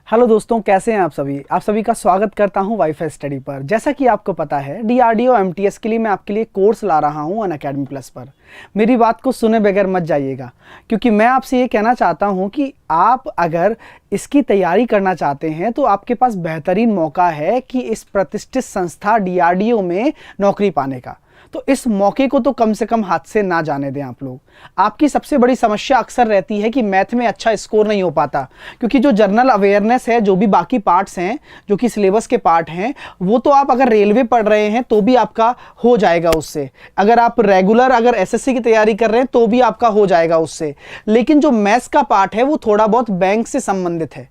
Hello दोस्तों, कैसे हैं आप सभी का स्वागत करता हूं वाईफाई स्टडी पर। जैसा कि आपको पता है, डीआरडीओ एमटीएस के लिए मैं आपके लिए कोर्स ला रहा हूं अनअकैडमी प्लस पर। मेरी बात को सुने बगैर मत जाइएगा, क्योंकि मैं आपसे ये कहना चाहता हूं कि आप अगर इसकी तैयारी करना चाहते हैं तो आपके पास बेहतरीन मौका है कि इस प्रतिष्ठित संस्था डीआरडीओ में नौकरी पाने का। तो इस मौके को तो कम से कम हाथ से ना जाने दें आप लोग। आपकी सबसे बड़ी समस्या अक्सर रहती है कि मैथ में अच्छा स्कोर नहीं हो पाता, क्योंकि जो जनरल अवेयरनेस है, जो भी बाकी पार्ट्स हैं जो कि सिलेबस के पार्ट हैं, वो तो आप अगर रेलवे पढ़ रहे हैं तो भी आपका हो जाएगा उससे। अगर आप रेगुलर अगर एसएससी की तैयारी कर रहे हैं तो भी आपका हो जाएगा उससे। लेकिन जो मैथ्स का पार्ट है वो थोड़ा बहुत बैंक से संबंधित है,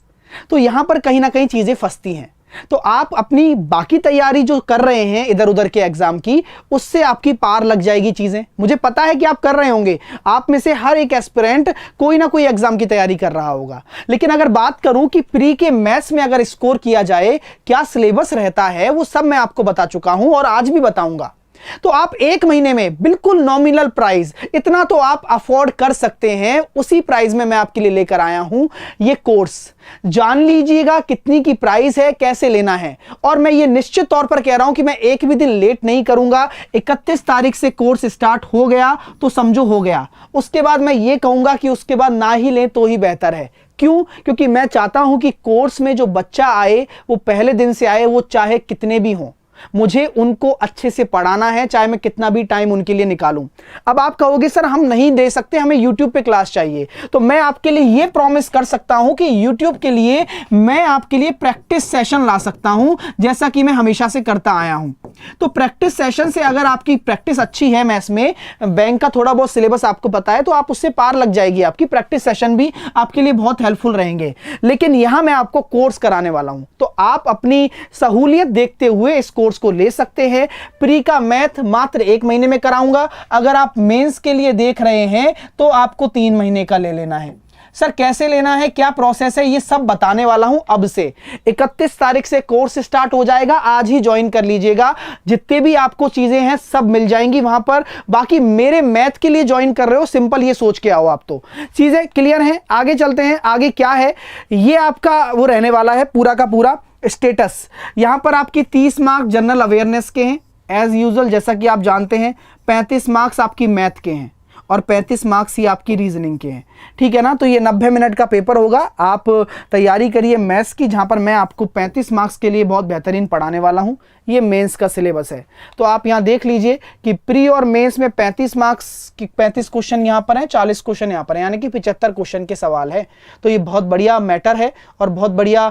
तो यहां पर कहीं ना कहीं चीजें फंसती हैं। तो आप अपनी बाकी तैयारी जो कर रहे हैं इधर उधर के एग्जाम की, उससे आपकी पार लग जाएगी चीजें। मुझे पता है कि आप कर रहे होंगे, आप में से हर एक एस्पिरेंट कोई ना कोई एग्जाम की तैयारी कर रहा होगा। लेकिन अगर बात करूं कि प्री के मैथ्स में अगर स्कोर किया जाए, क्या सिलेबस रहता है, वो सब मैं आपको बता चुका हूं और आज भी बताऊंगा। तो आप एक महीने में बिल्कुल नॉमिनल प्राइस, इतना तो आप अफोर्ड कर सकते हैं, उसी प्राइस में मैं आपके लिए लेकर आया हूं ये कोर्स। जान लीजिएगा कितनी की प्राइस है, कैसे लेना है। और मैं ये निश्चित तौर पर कह रहा हूं कि मैं एक भी दिन लेट नहीं करूंगा। 31 तारीख से कोर्स स्टार्ट हो गया तो समझो हो गया। उसके बाद मैं ये कहूंगा कि उसके बाद ना ही लें तो ही बेहतर है। क्यों? क्योंकि मैं चाहता हूं कि कोर्स में जो बच्चा आए वो पहले दिन से आए, वो चाहे कितने भी हों। मुझे उनको अच्छे से पढ़ाना है, चाहे मैं कितना भी टाइम उनके लिए निकालूं। अब आप कहोगे सर हम नहीं दे सकते, हमें YouTube पे क्लास चाहिए। तो मैं आपके लिए यह प्रॉमिस कर सकता हूं कि YouTube के लिए मैं आपके लिए प्रैक्टिस सेशन ला सकता हूं, जैसा कि मैं हमेशा से करता आया हूं। तो प्रैक्टिस सेशन से अगर आपकी प्रैक्टिस अच्छी है, मैथ्स में बैंक का थोड़ा बहुत सिलेबस आपको पता है, तो आप उससे पार लग जाएगी। आपकी प्रैक्टिस सेशन भी आपके लिए बहुत हेल्पफुल रहेंगे। लेकिन यहां मैं आपको कोर्स कराने वाला हूं, तो आप अपनी सहूलियत देखते हुए इस कोर्स को ले सकते हैं। प्री का मैथ मात्र 1 महीने में कराऊंगा। अगर आप मेंस के लिए देख रहे हैं तो आपको 3 महीने का ले लेना है। सर कैसे लेना है, क्या प्रोसेस है, ये सब बताने वाला हूं अब से। 31 तारीख से कोर्स स्टार्ट हो जाएगा, आज ही ज्वाइन कर लीजिएगा। जितने भी आपको चीजें हैं सब मिल जाएंगी वहां पर। बाकी मेरे मैथ के लिए ज्वाइन कर रहे हो, सिंपल ये सोच के आओ। आप तो चीजें क्लियर हैं। आगे चलते हैं। आगे क्या है, ये आपका वो रहने वाला है पूरा का पूरा स्टेटस। यहां पर आपकी 30 मार्क्स जनरल अवेयरनेस के हैं एज यूजुअल, जैसा कि आप जानते हैं। 35 मार्क्स आपकी मैथ के हैं और 35 मार्क्स ही आपकी रीजनिंग के हैं, ठीक है ना। तो ये 90 मिनट का पेपर होगा। आप तैयारी करिए मैथ्स की, जहां पर मैं आपको 35 मार्क्स के लिए बहुत बेहतरीन पढ़ाने वाला हूं। ये मेंस का सिलेबस है। तो आप यहां देख लीजिए कि प्री और मेंस में 35 मार्क्स की 35 क्वेश्चन यहां पर हैं, 40 क्वेश्चन यहां पर हैं, यानी कि 75 क्वेश्चन के सवाल है। तो ये बहुत बढ़िया मैटर है और बहुत बढ़िया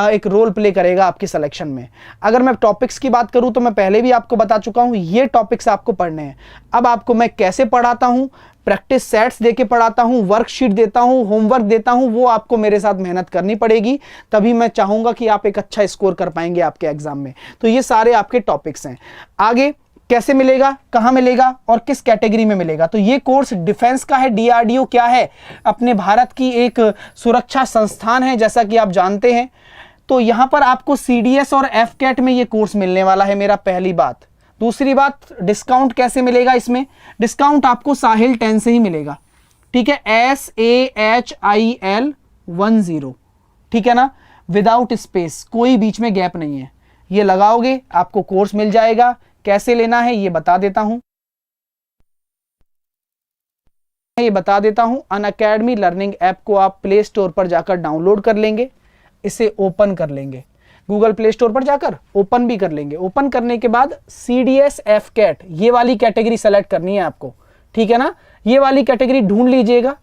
एक रोल प्ले करेगा आपकी सिलेक्शन में। अगर मैं टॉपिक्स की बात करूं तो मैं पहले भी आपको बता चुका हूं, ये टॉपिक्स आपको पढ़ने हैं। अब आपको मैं कैसे पढ़ाता हूं, प्रैक्टिस सेट्स देके पढ़ाता हूं, वर्कशीट देता हूं, होमवर्क देता हूं, वो आपको मेरे साथ मेहनत करनी पड़ेगी, तभी मैं चाहूंगा कि आप एक अच्छा स्कोर कर पाएंगे आपके एग्जाम में। तो ये सारे आपके टॉपिक्स हैं। आगे कैसे मिलेगा, कहां मिलेगा और किस कैटेगरी में मिलेगा। तो ये कोर्स डिफेंस का है। डीआरडीओ क्या है, अपने भारत की एक सुरक्षा संस्थान है, जैसा कि आप जानते हैं। तो यहां पर आपको सीडीएस और एफकेट में ये कोर्स मिलने वाला है, मेरा पहली बात। दूसरी बात, डिस्काउंट कैसे मिलेगा इसमें। डिस्काउंट आपको साहिल 10 से ही मिलेगा, ठीक है। SAHIL 10, ठीक है ना, विदाउट स्पेस, कोई बीच में गैप नहीं है। ये लगाओगे आपको कोर्स मिल जाएगा। कैसे लेना है ये बता देता हूं, अनअकैडमी लर्निंग ऐप को आप प्ले स्टोर पर जाकर डाउनलोड कर लेंगे, इसे ओपन कर लेंगे। गूगल प्ले स्टोर पर जाकर ओपन भी कर लेंगे। ओपन करने के बाद CDS FCAT ये वाली कैटेगरी सेलेक्ट करनी है आपको, ठीक है ना। ये वाली कैटेगरी ढूंढ लीजिएगा,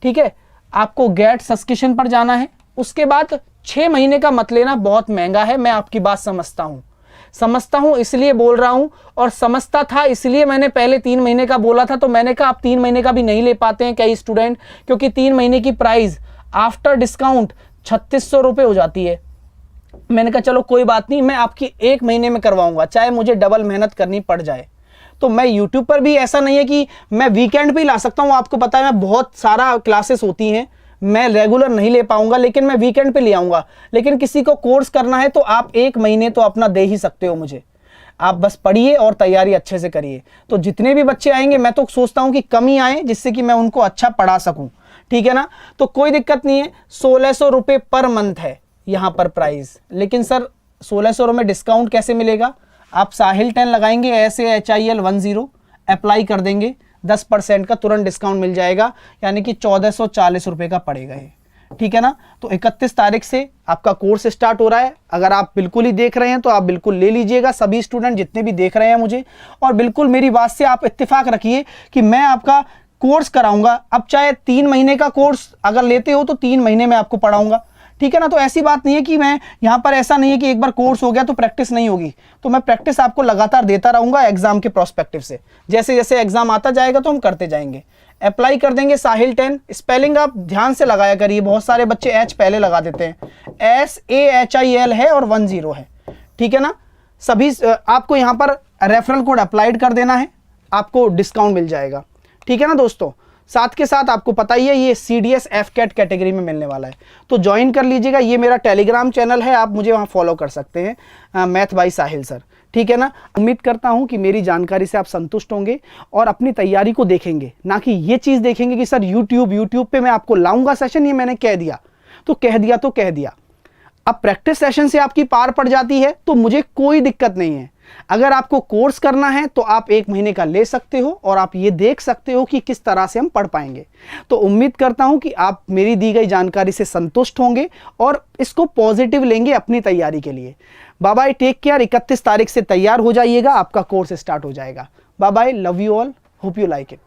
ठीक है। आपको गेट सब्सक्रिप्शन पर जाना है। उसके बाद 6 महीने का मत लेना, बहुत महंगा है। मैं आपकी बात समझता हूं इसलिए बोल रहा हूं, और समझता था इसलिए मैंने पहले 3 महीने का बोला था। तो मैंने कहा आप 3 महीने का भी नहीं ले पाते हैं कई स्टूडेंट, क्योंकि 3 महीने की प्राइस आफ्टर डिस्काउंट 3600 रुपये हो जाती है। मैंने कहा चलो कोई बात नहीं, मैं आपकी 1 महीने में करवाऊंगा, चाहे मुझे डबल मेहनत करनी पड़ जाए। तो मैं YouTube पर भी ऐसा नहीं है कि मैं वीकेंड पे ला सकता हूं, आपको पता है मैं बहुत सारा क्लासेस होती हैं, मैं रेगुलर नहीं ले पाऊंगा, लेकिन मैं वीकेंड पे ले आऊंगा। लेकिन किसी को कोर्स करना है तो आप 1 महीने तो अपना दे ही सकते हो मुझे। आप बस पढ़िए और तैयारी अच्छे से करिए। तो जितने भी बच्चे आएंगे मैं तो सोचता हूं कि कम ही आए, जिससे कि मैं उनको अच्छा पढ़ा सकूं, ठीक है ना। तो कोई दिक्कत नहीं है, 1600 रुपये पर मंथ है। यहाँ पर प्राइस। लेकिन सर 1600 में डिस्काउंट कैसे मिलेगा? आप साहिल 10 लगाएंगे, SAHIL10 अप्लाई कर देंगे, 10% का तुरंत डिस्काउंट मिल जाएगा, यानी कि 1440 रुपये का पड़ेगा ये, ठीक है ना। तो 31 तारीख से आपका कोर्स स्टार्ट हो रहा है। अगर आप बिल्कुल ही देख रहे हैं तो आप बिल्कुल ले लीजिएगा, सभी स्टूडेंट जितने भी देख रहे हैं मुझे, और बिल्कुल मेरी बात से आप इत्तेफाक रखिए कि मैं आपका कोर्स कराऊंगा। अब चाहे 3 महीने का कोर्स अगर लेते हो तो 3 महीने में आपको पढ़ाऊंगा, ठीक है ना। तो ऐसी बात नहीं है कि मैं यहाँ पर, ऐसा नहीं है कि एक बार कोर्स हो गया तो प्रैक्टिस नहीं होगी, तो मैं प्रैक्टिस आपको लगातार देता रहूंगा एग्जाम के प्रोस्पेक्टिव से। जैसे जैसे एग्जाम आता जाएगा तो हम करते जाएंगे। अप्लाई कर देंगे साहिल 10। स्पेलिंग आप ध्यान से लगाया करिए, बहुत सारे बच्चे H पहले लगा देते हैं। SAHIL है और 10 है, ठीक है ना। सभी आपको यहाँ पर रेफरल कोड अप्लाइड कर देना है, आपको डिस्काउंट मिल जाएगा, ठीक है ना दोस्तों। साथ के साथ आपको पता ही है ये CDS FCAT कैटेगरी में मिलने वाला है, तो ज्वाइन कर लीजिएगा। ये मेरा टेलीग्राम चैनल है, आप मुझे वहाँ फॉलो कर सकते हैं, मैथ बाय साहिल सर, ठीक है ना। उम्मीद करता हूँ कि मेरी जानकारी से आप संतुष्ट होंगे और अपनी तैयारी को देखेंगे, ना कि ये चीज़ देखेंगे कि सर यूट्यूब पे मैं आपको लाऊंगा सेशन, ये मैंने कह दिया तो कह दिया। अब प्रैक्टिस सेशन से आपकी पार पड़ जाती है तो मुझे कोई दिक्कत नहीं है। अगर आपको कोर्स करना है तो आप 1 महीने का ले सकते हो और आप ये देख सकते हो कि किस तरह से हम पढ़ पाएंगे। तो उम्मीद करता हूं कि आप मेरी दी गई जानकारी से संतुष्ट होंगे और इसको पॉजिटिव लेंगे अपनी तैयारी के लिए। Bye bye, take care. 31 तारीख से तैयार हो जाइएगा, आपका कोर्स स्टार्ट हो जाएगा। Bye bye, love you all, hope you like it.